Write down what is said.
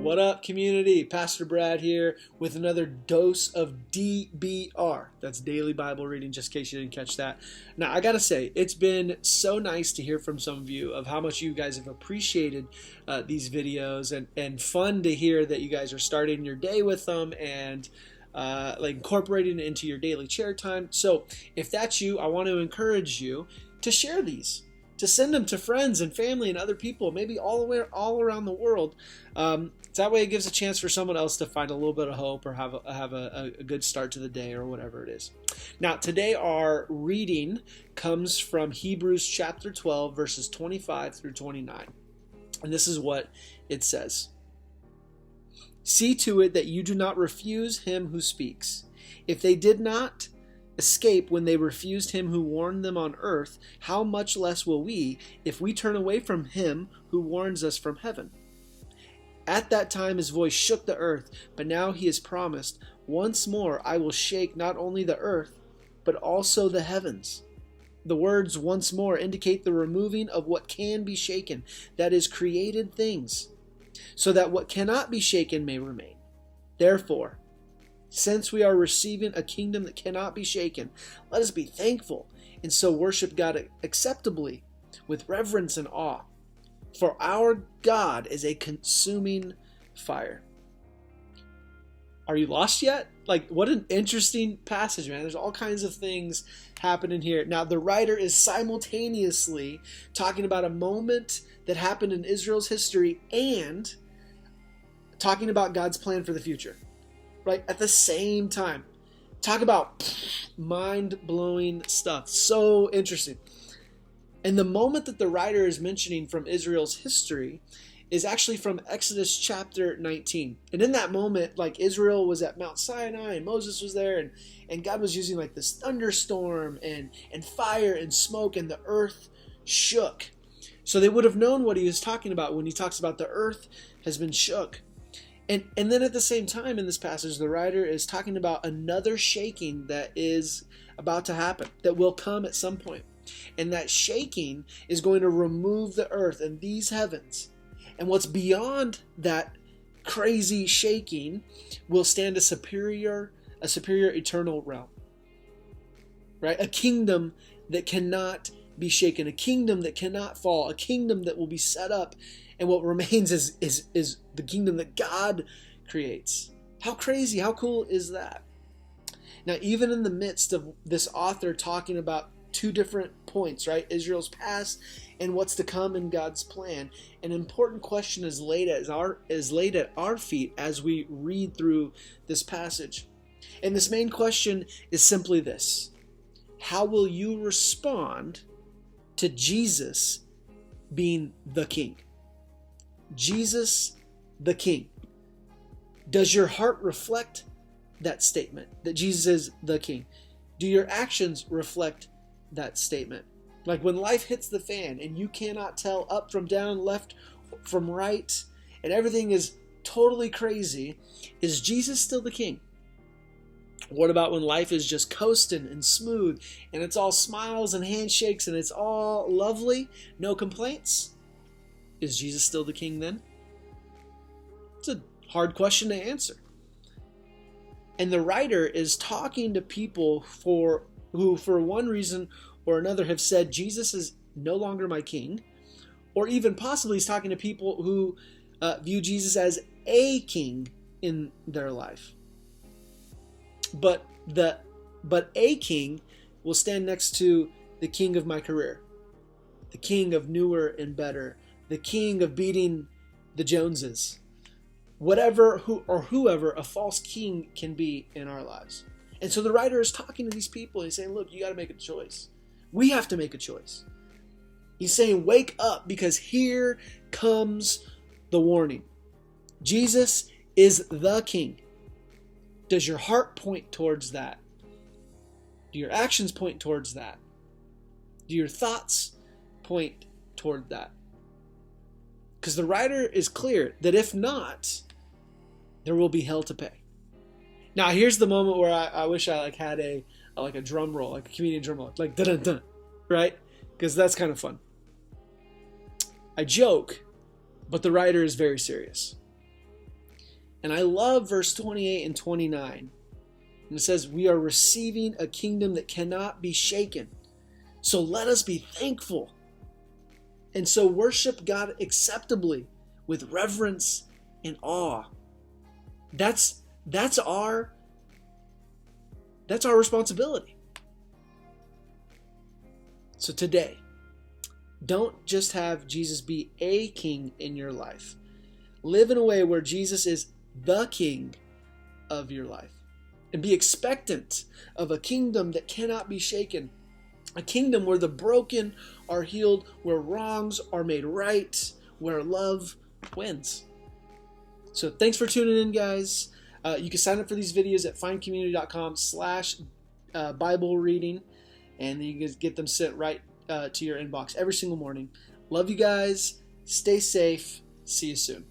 What up, community? Pastor Brad here with another dose of DBR. That's Daily Bible Reading, just in case you didn't catch that. Now, I gotta say, it's been so nice to hear from some of you of how much you guys have appreciated these videos, and fun to hear that you guys are starting your day with them and like incorporating it into your daily chair time. So if that's you, I want to encourage you to share these, to send them to friends and family and other people, maybe all around the world. That way it gives a chance for someone else to find a little bit of hope or have a good start to the day or whatever it is. Now, today our reading comes from Hebrews chapter 12, verses 25 through 29. And this is what it says. See to it that you do not refuse him who speaks. If they did not escape when they refused him who warned them on earth, how much less will we if we turn away from him who warns us from heaven? At that time his voice shook the earth, but now he has promised, once more I will shake not only the earth, but also the heavens. The words once more indicate the removing of what can be shaken, that is, created things, so that what cannot be shaken may remain. Therefore, since we are receiving a kingdom that cannot be shaken, let us be thankful and so worship God acceptably with reverence and awe. For our God is a consuming fire. Are you lost yet? Like, what an interesting passage, man. There's all kinds of things happening here. Now, the writer is simultaneously talking about a moment that happened in Israel's history and talking about God's plan for the future. Right? At the same time. Talk about mind-blowing stuff. So interesting. And the moment that the writer is mentioning from Israel's history is actually from Exodus chapter 19. And in that moment, like, Israel was at Mount Sinai and Moses was there, and God was using like this thunderstorm and fire and smoke, and the earth shook. So they would have known what he was talking about when he talks about the earth has been shook. And then at the same time in this passage, the writer is talking about another shaking that is about to happen, that will come at some point. And that shaking is going to remove the earth and these heavens. And what's beyond that crazy shaking will stand a superior eternal realm. Right? A kingdom that cannot be shaken, a kingdom that cannot fall, a kingdom that will be set up. And what remains is the kingdom that God creates. How crazy, how cool is that? Now, even in the midst of this author talking about two different points, right? Israel's past and what's to come in God's plan, an important question is laid at our feet as we read through this passage. And this main question is simply this: how will you respond to Jesus being the King? Jesus the King. Does your heart reflect that statement, that Jesus is the King? Do your actions reflect that statement? Like, when life hits the fan and you cannot tell up from down, left from right, and everything is totally crazy, is Jesus still the King? What about when life is just coasting and smooth and it's all smiles and handshakes and it's all lovely, no complaints? Is Jesus still the King then? It's a hard question to answer. And the writer is talking to people who for one reason or another have said Jesus is no longer my King, or even possibly he's talking to people who view Jesus as a king in their life. But a king will stand next to the king of my career, the king of newer and better, the king of beating the Joneses, whoever a false king can be in our lives. And so the writer is talking to these people and he's saying, look, you got to make a choice. We have to make a choice. He's saying, wake up, because here comes the warning. Jesus is the King. Does your heart point towards that? Do your actions point towards that? Do your thoughts point toward that? Because the writer is clear that if not, there will be hell to pay. Now, here's the moment where I wish I had a drum roll, like a comedian drum roll, like dun dun dun, right? Because that's kind of fun. I joke, but the writer is very serious. And I love verse 28 and 29. And it says, we are receiving a kingdom that cannot be shaken. So let us be thankful. And so worship God acceptably with reverence and awe. That's our responsibility. So today, don't just have Jesus be a king in your life. Live in a way where Jesus is the king of your life. And be expectant of a kingdom that cannot be shaken. A kingdom where the broken are healed, where wrongs are made right, where love wins. So thanks for tuning in, guys. You can sign up for these videos at findcommunity.com/Bible reading, and you can get them sent right to your inbox every single morning. Love you guys. Stay safe. See you soon.